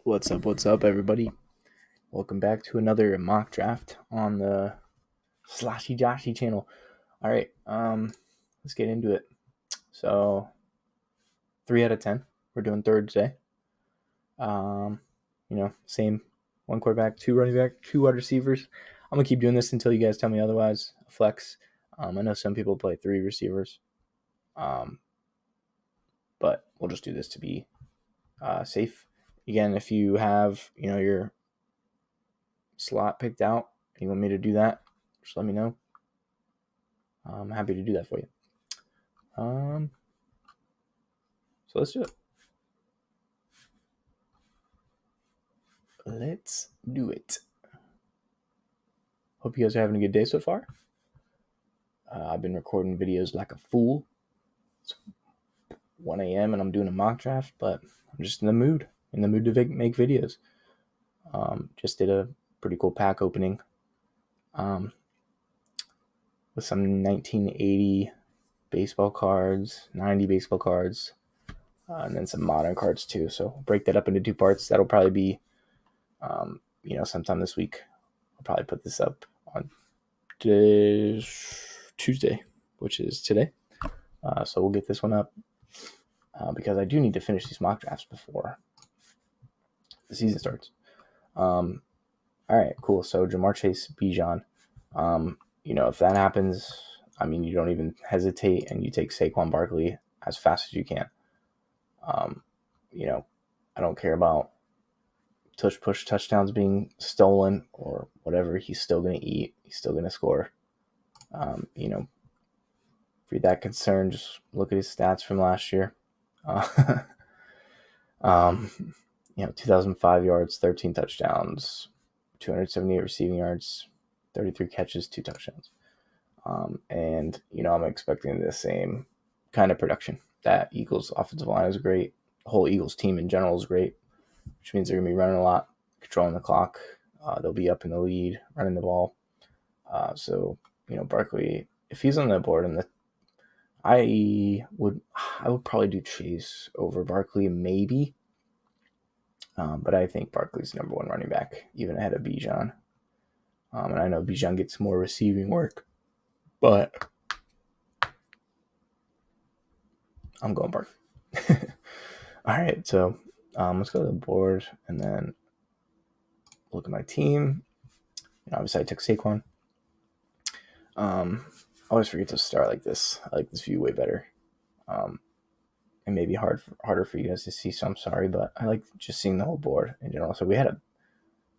What's up, everybody? Welcome back to another mock draft on the Slashy Joshy channel. All right, let's get into it. So, 3 out of 10. We're doing third today. Same one quarterback, two running back, two wide receivers. I'm gonna keep doing this until you guys tell me otherwise. Flex. I know some people play three receivers, but we'll just do this to be safe. Again, if you have your slot picked out and you want me to do that, just let me know. I'm happy to do that for you. So let's do it. Let's do it. Hope you guys are having a good day so far. I've been recording videos like a fool. It's 1 a.m. and I'm doing a mock draft, but I'm just in the mood to make videos. Just did a pretty cool pack opening with some 1980 baseball cards, 90 baseball cards, and then some modern cards too. So I'll break that up into two parts. That'll probably be, sometime this week. I'll probably put this up on Tuesday, which is today. So we'll get this one up because I do need to finish these mock drafts before the season starts. All right, cool. So Jamar Chase, Bijan. If that happens, you don't even hesitate and you take Saquon Barkley as fast as you can. I don't care about push touchdowns being stolen or whatever. He's still going to eat. He's still going to score. If you're that concerned, just look at his stats from last year. 2005 yards, 13 touchdowns, 278 receiving yards, 33 catches, 2 touchdowns. And I'm expecting the same kind of production. That Eagles offensive line is great. The whole Eagles team in general is great, which means they're going to be running a lot, controlling the clock. They'll be up in the lead, running the ball. So Barkley, if he's on the board, I would probably do Chase over Barkley, maybe. But I think Barkley's number one running back, even ahead of Bijan. And I know Bijan gets more receiving work, but I'm going Barkley. All right, so let's go to the board and then look at my team. Obviously, I took Saquon. I always forget to start like this. I like this view way better. It may be harder for you guys to see, so I'm sorry, but I like just seeing the whole board in general. So we had a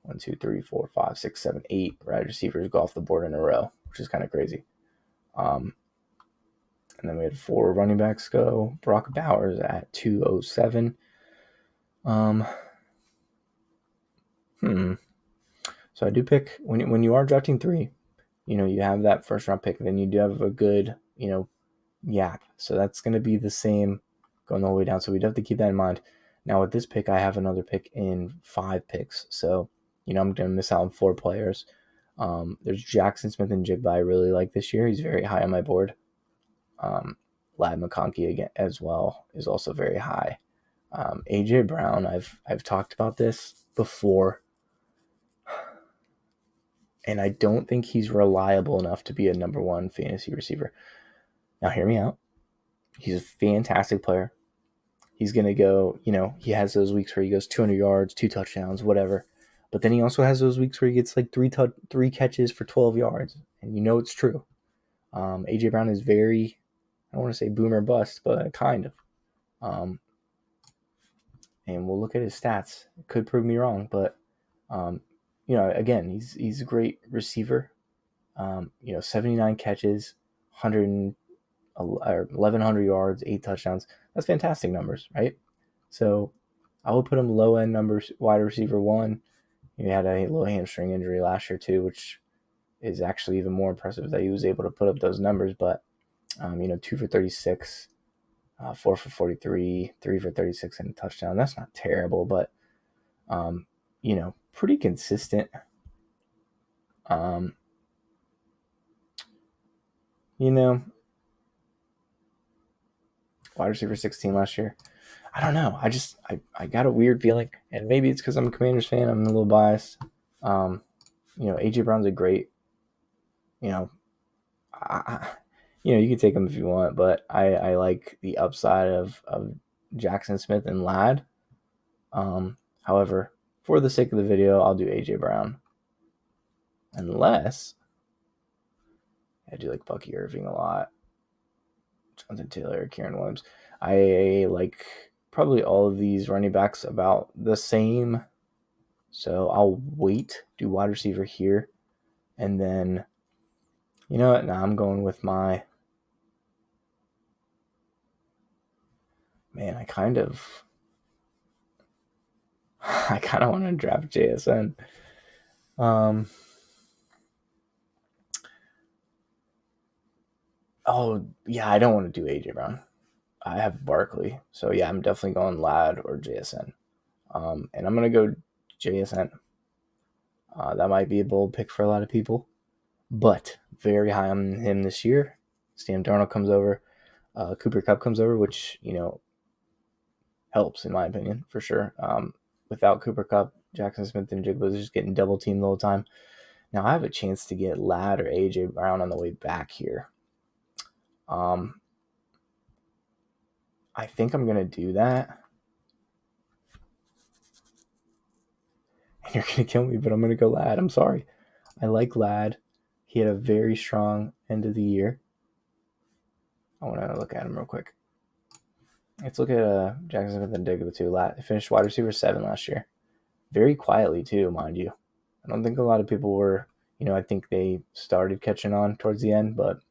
1, 2, 3, 4, 5, 6, 7, 8 wide receivers go off the board in a row, which is kind of crazy. And then we had 4 running backs go. Brock Bowers at 207. So I do pick when you are drafting 3, you have that first round pick, and then you do have a good, gap. So that's going to be the same going all the way down. So we'd have to keep that in mind. Now with this pick, I have another pick in 5 picks. So, I'm going to miss out on 4 players. There's Jackson Smith and Jigba I really like this year. He's very high on my board. Lad McConkey again as well is also very high. AJ Brown, I've talked about this before, and I don't think he's reliable enough to be a number 1 fantasy receiver. Now hear me out. He's a fantastic player. He's going to go, he has those weeks where he goes 200 yards, 2 touchdowns, whatever. But then he also has those weeks where he gets like 3 catches for 12 yards. And it's true. A.J. Brown is very, I don't want to say boomer bust, but kind of. And we'll look at his stats. It could prove me wrong, but, again, he's a great receiver. 79 catches, 1,100 yards, 8 touchdowns. That's fantastic numbers, right? So I would put him low end numbers, wide receiver 1. He had a little hamstring injury last year too, which is actually even more impressive that he was able to put up those numbers. But 2 for 36, 4 for 43, 3 for 36 and a touchdown. That's not terrible, but pretty consistent. Wide receiver 16 last year. I don't know. I got a weird feeling, and maybe it's because I'm a Commanders fan. I'm a little biased. AJ Brown's a great, you know, you can take him if you want, but I like the upside of Jackson Smith and Ladd. However, for the sake of the video, I'll do AJ Brown, unless I do like Bucky Irving a lot, Jonathan Taylor, Kieran Williams. I like probably all of these running backs about the same, so I'll do wide receiver here, and then you know what? Now I'm going with my man. I kind of want to draft JSN. Oh yeah, I don't want to do AJ Brown. I have Barkley, so yeah, I'm definitely going Ladd or JSN. And I'm gonna go JSN. That might be a bold pick for a lot of people, but very high on him this year. Sam Darnold comes over, Cooper Kupp comes over, which helps in my opinion for sure. Without Cooper Kupp, Jackson Smith and Jigba is just getting double teamed the whole time. Now I have a chance to get Ladd or AJ Brown on the way back here. I think I'm gonna do that. And you're gonna kill me, but I'm gonna go Ladd. I'm sorry. I like Ladd. He had a very strong end of the year. I want to look at him real quick. Let's look at Jackson Smith and Digba too. He finished wide receiver 7 last year. Very quietly too, mind you. I don't think a lot of people were, I think they started catching on towards the end, but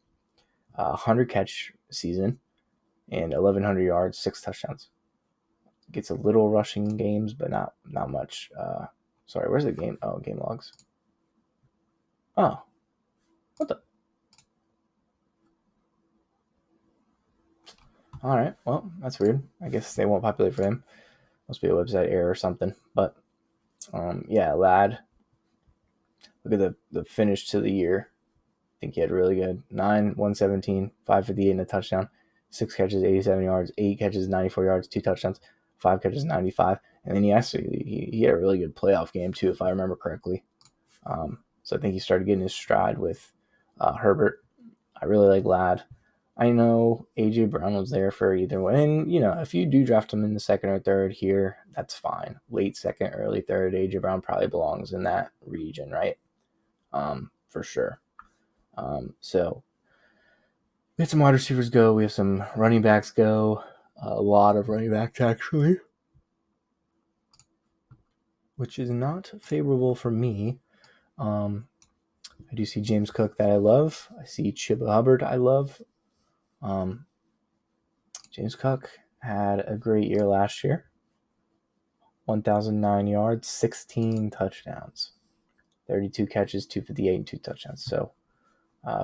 100 catch season and 1,100 yards, 6 touchdowns. Gets a little rushing games, but not much. Sorry, where's the game? Oh, game logs. Oh, what the? All right, well, that's weird. I guess they won't populate for him. Must be a website error or something. But yeah, Ladd. Look at the finish to the year. I think he had really good 9, 117, 558 and a touchdown, 6 catches, 87 yards, 8 catches, 94 yards, 2 touchdowns, 5 catches, 95. And then he had a really good playoff game too, if I remember correctly. So I think he started getting his stride with Herbert. I really like Ladd. I know AJ Brown was there for either one. And, if you do draft him in the second or third here, that's fine. Late second, early third, AJ Brown probably belongs in that region, right? For sure. So we have some wide receivers go. We have some running backs go. A lot of running backs, actually, which is not favorable for me. I do see James Cook that I love. I see Chuba Hubbard I love. James Cook had a great year last year. 1,009 yards, 16 touchdowns, 32 catches, 258, and 2 touchdowns. So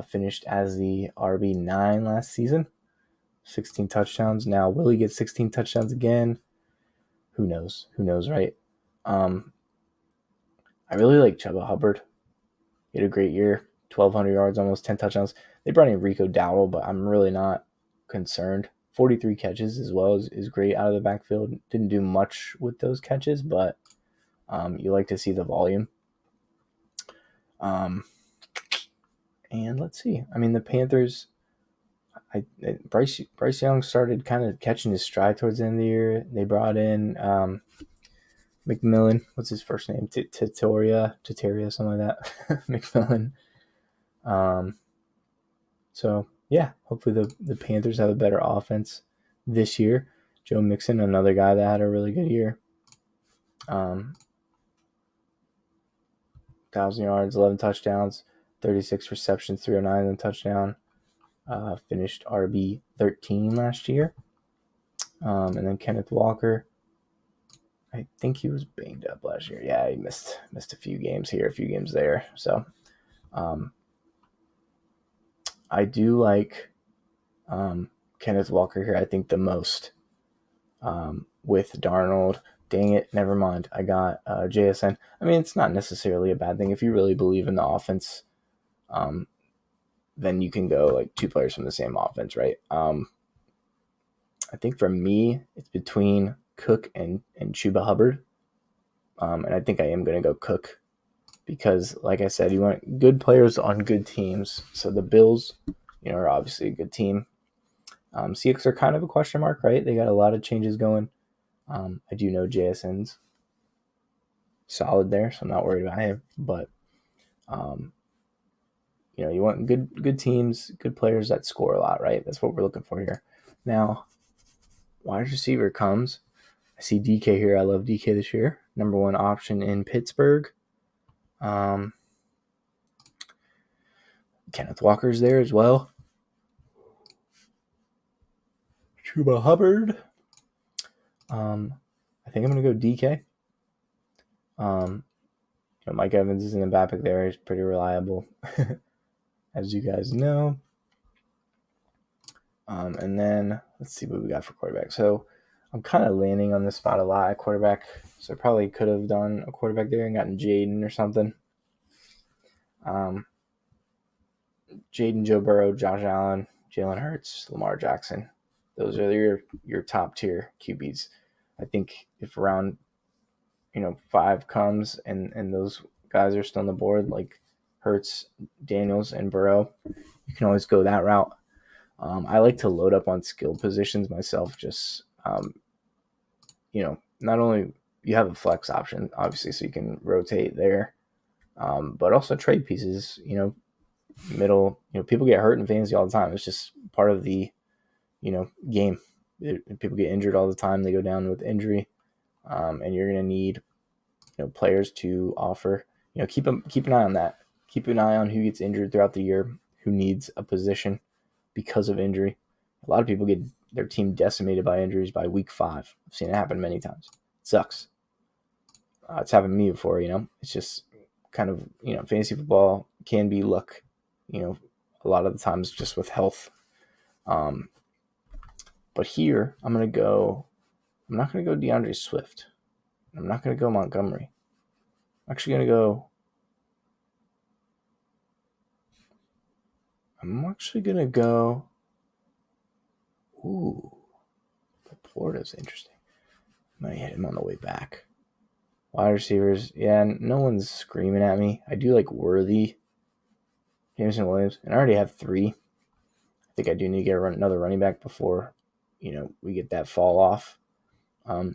finished as the RB9 last season. 16 touchdowns. Now, will he get 16 touchdowns again? Who knows? Right? I really like Chuba Hubbard. He had a great year. 1,200 yards, almost 10 touchdowns. They brought in Rico Dowdle, but I'm really not concerned. 43 catches as well is great out of the backfield. Didn't do much with those catches, but you like to see the volume. And let's see. I mean, the Panthers, Bryce Young started kind of catching his stride towards the end of the year. They brought in McMillan. What's his first name? Tataria, something like that. McMillan. So, yeah, hopefully the Panthers have a better offense this year. Joe Mixon, another guy that had a really good year. 1,000 yards, 11 touchdowns, 36 receptions, 309 and a touchdown. Finished RB 13 last year. And then Kenneth Walker, I think he was banged up last year. Yeah, he missed a few games here, a few games there. So I do like Kenneth Walker here, I think, the most. With Darnold, dang it, never mind. I got JSN. I mean, it's not necessarily a bad thing. If you really believe in the offense, then you can go like 2 players from the same offense, right? I I think for me, it's between Cook and Chuba Hubbard. And I think I am going to go Cook because, like I said, you want good players on good teams. So the Bills, are obviously a good team. Seahawks are kind of a question mark, right? They got a lot of changes going. I do know JSN's solid there, so I'm not worried about him. But you want good teams, good players that score a lot, right? That's what we're looking for here. Now, wide receiver comes. I see DK here. I love DK this year. Number 1 option in Pittsburgh. Kenneth Walker's there as well. Chuba Hubbard. I think I'm going to go DK. Mike Evans is in the back there. He's pretty reliable, as you guys know. And then let's see what we got for quarterback. So I'm kind of landing on this spot a lot at quarterback. So I probably could have done a quarterback there and gotten Jaden or something. Jaden, Joe Burrow, Josh Allen, Jalen Hurts, Lamar Jackson. Those are your top tier QBs. I think if around 5 comes and those guys are still on the board, like Hurts, Daniels, and Burrow, you can always go that route. I like to load up on skill positions myself. Just not only you have a flex option, obviously, so you can rotate there, but also trade pieces. Middle. People get hurt in fantasy all the time. It's just part of the game. People get injured all the time. They go down with injury, and you're going to need players to offer. Keep an eye on that. Keep an eye on who gets injured throughout the year, who needs a position because of injury. A lot of people get their team decimated by injuries by week 5. I've seen it happen many times. It sucks. It's happened to me before. It's just kind of fantasy football can be luck. A lot of the times just with health. But here I'm not going to go DeAndre Swift. I'm not going to go Montgomery. I'm actually going to go. Ooh, Florida's interesting. I might hit him on the way back. Wide receivers, yeah, no one's screaming at me. I do like Worthy, Jameson Williams, and I already have 3. I think I do need to get another running back before, we get that fall off. I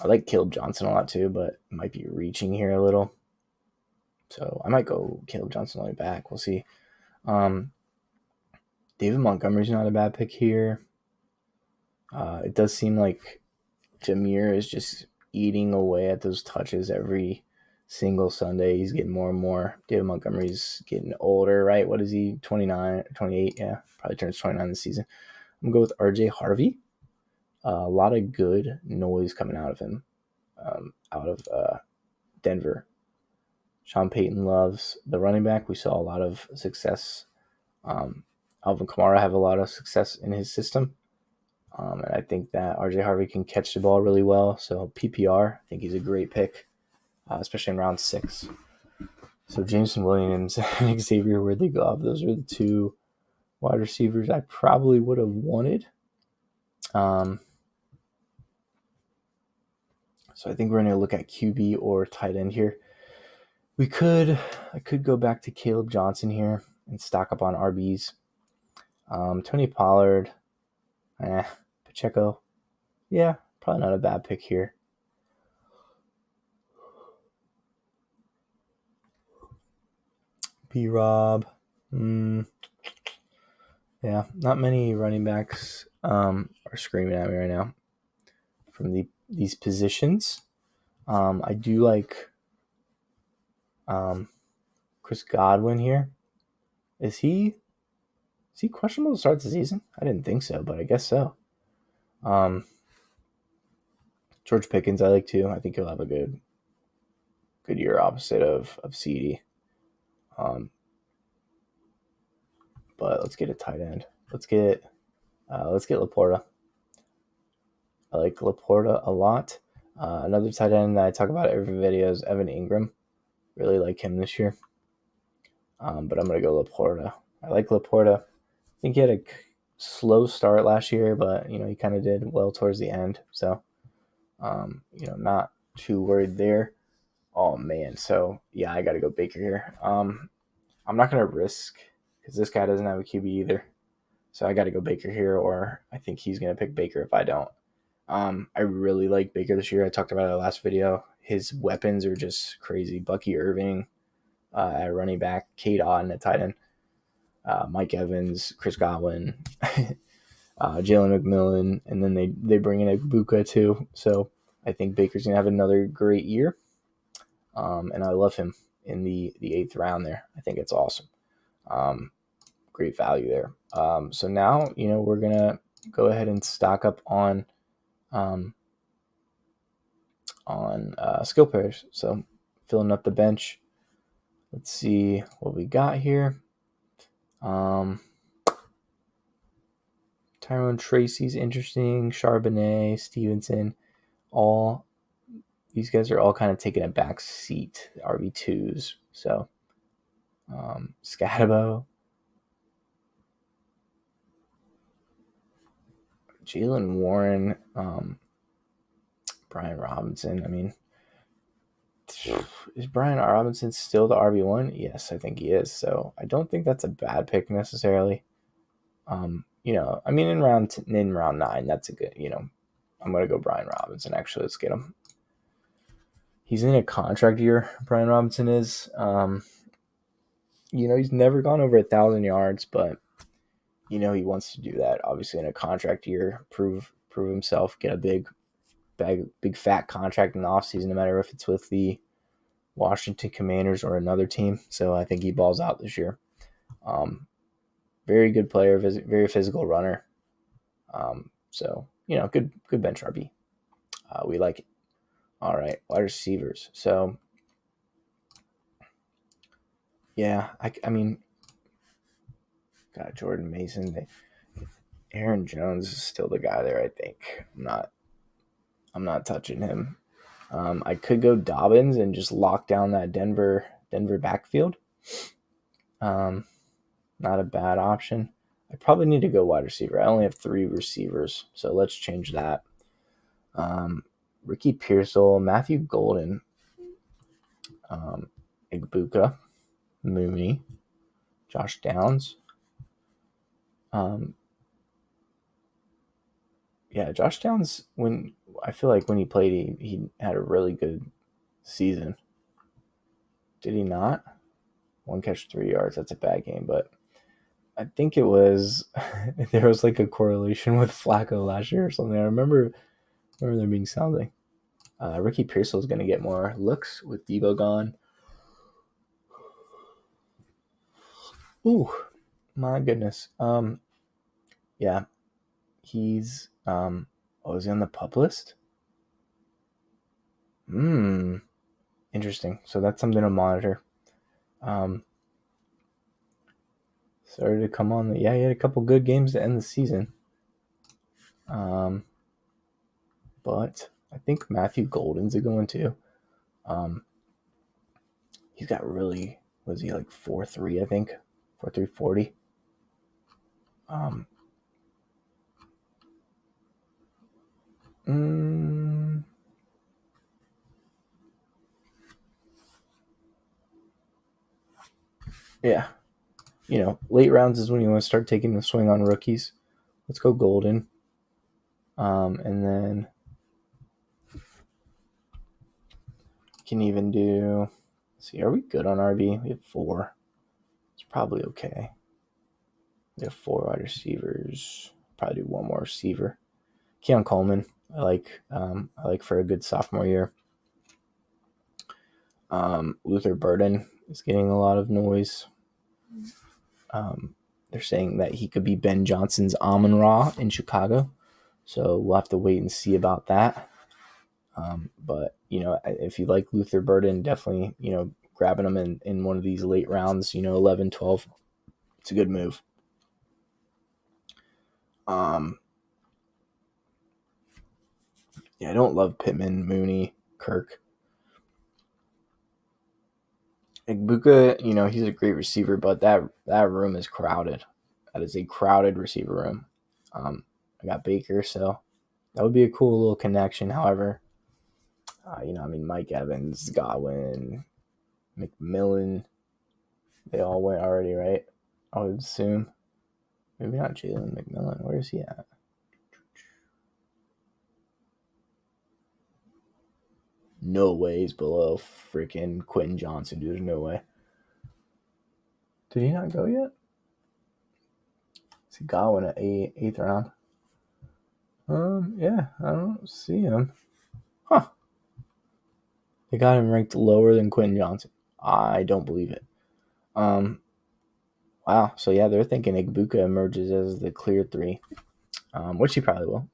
like Caleb Johnson a lot too, but might be reaching here a little. So I might go Caleb Johnson on the way back. We'll see. David Montgomery's not a bad pick here. It does seem like Jameer is just eating away at those touches every single Sunday. He's getting more and more. David Montgomery's getting older, right? What is he, 29, 28? Yeah, probably turns 29 this season. I'm going to go with RJ Harvey. A lot of good noise coming out of him, out of Denver. Sean Payton loves the running back. We saw a lot of success. Alvin Kamara have a lot of success in his system. And I think that RJ Harvey can catch the ball really well. So PPR, I think he's a great pick, especially in round 6. So Jameson Williams and Xavier Worthy-Goff, those are the 2 wide receivers I probably would have wanted. So I think we're going to look at QB or tight end here. I could go back to Caleb Johnson here and stock up on RBs. Tony Pollard, Pacheco, yeah, probably not a bad pick here. B-Rob, yeah, not many running backs are screaming at me right now from these positions. I do like Chris Godwin here. Is he questionable to start the season? I didn't think so, but I guess so. George Pickens I like too. I think he'll have a good year opposite of CD. But let's get a tight end. Let's get Laporta. I like Laporta a lot. Another tight end that I talk about every video is Evan Ingram. Really like him this year. But I'm going to go Laporta. I like Laporta. I think he had a slow start last year, but he kind of did well towards the end. So not too worried there. Oh man, so yeah, I got to go Baker here. I'm not gonna risk because this guy doesn't have a QB either. So I got to go Baker here, or I think he's gonna pick Baker if I don't. I really like Baker this year. I talked about it in the last video. His weapons are just crazy. Bucky Irving at running back, Cade Otton at tight end, Mike Evans, Chris Godwin, Jalen McMillan, and then they bring in Ibuka too. So I think Baker's gonna have another great year, and I love him in the 8th round there. I think it's awesome. Great value there. So now we're gonna go ahead and stock up on skill players. So filling up the bench. Let's see what we got here. Tyrone Tracy's interesting. Charbonnet, Stevenson, all these guys are all kind of taking a back seat, RB2s. So Scatabo, Jalen Warren, Brian Robinson. I mean, is Brian Robinson still the RB1? Yes, I think he is. So I don't think that's a bad pick necessarily. I mean, in round 9, that's a good. I'm gonna go Brian Robinson. Actually, let's get him. He's in a contract year. Brian Robinson is. He's never gone over 1,000 yards, but he wants to do that. Obviously, in a contract year, prove himself, get a big fat contract in the offseason, no matter if it's with the Washington Commanders or another team. So I think he balls out this year. Very good player, very physical runner. So good bench RB. We like it. All right, wide receivers. So yeah, I mean, got Jordan Mason. Aaron Jones is still the guy there. I think I'm not touching him. I could go Dobbins and just lock down that Denver backfield. Not a bad option. I probably need to go wide receiver. I only have 3 receivers, so let's change that. Ricky Pearsall, Matthew Golden, Ibuka, Mooney, Josh Downs. Josh Downs, I feel like when he played, he had a really good season. Did he not? 1 catch, 3 yards. That's a bad game, but I think it was there was like a correlation with Flacco last year or something. I remember there being something. Ricky Pearsall is going to get more looks with Debo gone. Ooh, my goodness. Yeah, he's is he on the pup list? Interesting. So that's something to monitor. Started to come on. He had a couple good games to end the season. But I think Matthew Golden's a good one too. He's got really, was he like 4.3, I think? 4.3 40. Yeah. Late rounds is when you want to start taking the swing on rookies. Let's go Golden. And then can even do, let's see, are we good on RB? We have 4. It's probably okay. We have 4 wide receivers. Probably do 1 more receiver. Keon Coleman, I like for a good sophomore year. Luther Burden is getting a lot of noise. They're saying that he could be Ben Johnson's Amon-Ra in Chicago. So we'll have to wait and see about that. But, if you like Luther Burden, definitely, grabbing him in one of these late rounds, 11, 12, it's a good move. I don't love Pittman, Mooney, Kirk. Ibuka, he's a great receiver, but that room is crowded. That is a crowded receiver room. I got Baker, so that would be a cool little connection. However, Mike Evans, Godwin, McMillan, they all went already, right? I would assume. Maybe not Jalen McMillan. Where is he at? No way he's below freaking Quentin Johnson, dude. There's no way. Did he not go yet? See Godwin at eighth round. Yeah, I don't see him. Huh. They got him ranked lower than Quentin Johnson. I don't believe it. Wow. So yeah, they're thinking Igbuka emerges as the clear 3, which he probably will.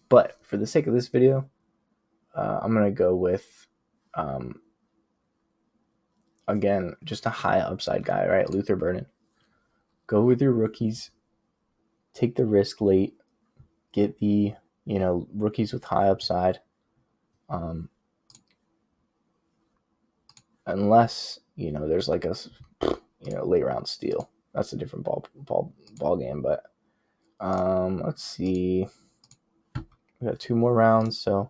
But for the sake of this video, I'm gonna go with, again, just a high upside guy, right? Luther Burden. Go with your rookies. Take the risk late. Get the rookies with high upside. Unless there's like a late round steal. That's a different ball game. But let's see. We got 2 more rounds, so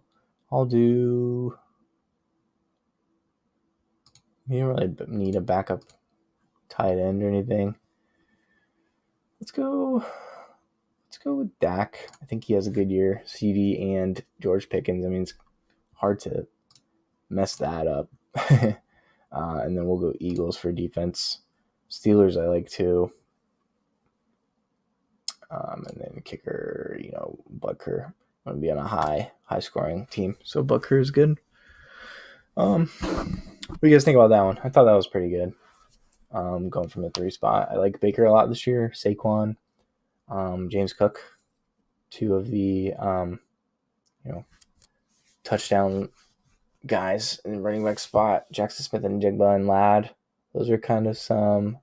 I'll do. You don't really need a backup tight end or anything. Let's go with Dak. I think he has a good year. CD and George Pickens. I mean, it's hard to mess that up. And then we'll go Eagles for defense. Steelers I like too. And then kicker, Butker. I'm going to be on a high scoring team. So Butker is good. What do you guys think about that one? I thought that was pretty good. Going from the 3 spot. I like Baker a lot this year. Saquon, James Cook, 2 of the touchdown guys in the running back spot. Jackson Smith and Jigba and Ladd. Those are kind of some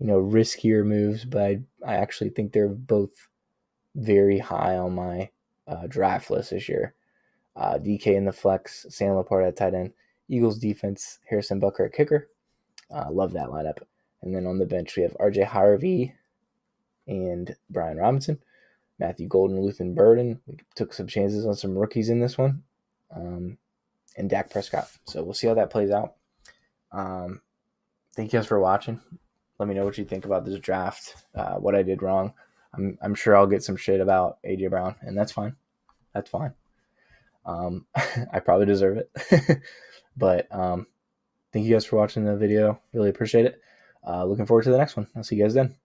riskier moves, but I actually think they're both very high on my draft list this year. DK in the flex, Sam Laporta at tight end, Eagles defense, Harrison Butker at kicker. Love that lineup. And then on the bench, we have RJ Harvey and Brian Robinson, Matthew Golden, Luther Burden. We took some chances on some rookies in this one, and Dak Prescott. So we'll see how that plays out. Thank you guys for watching. Let me know what you think about this draft, what I did wrong. I'm sure I'll get some shit about AJ Brown, and that's fine. That's fine. I probably deserve it. But thank you guys for watching the video. Really appreciate it. Looking forward to the next one. I'll see you guys then.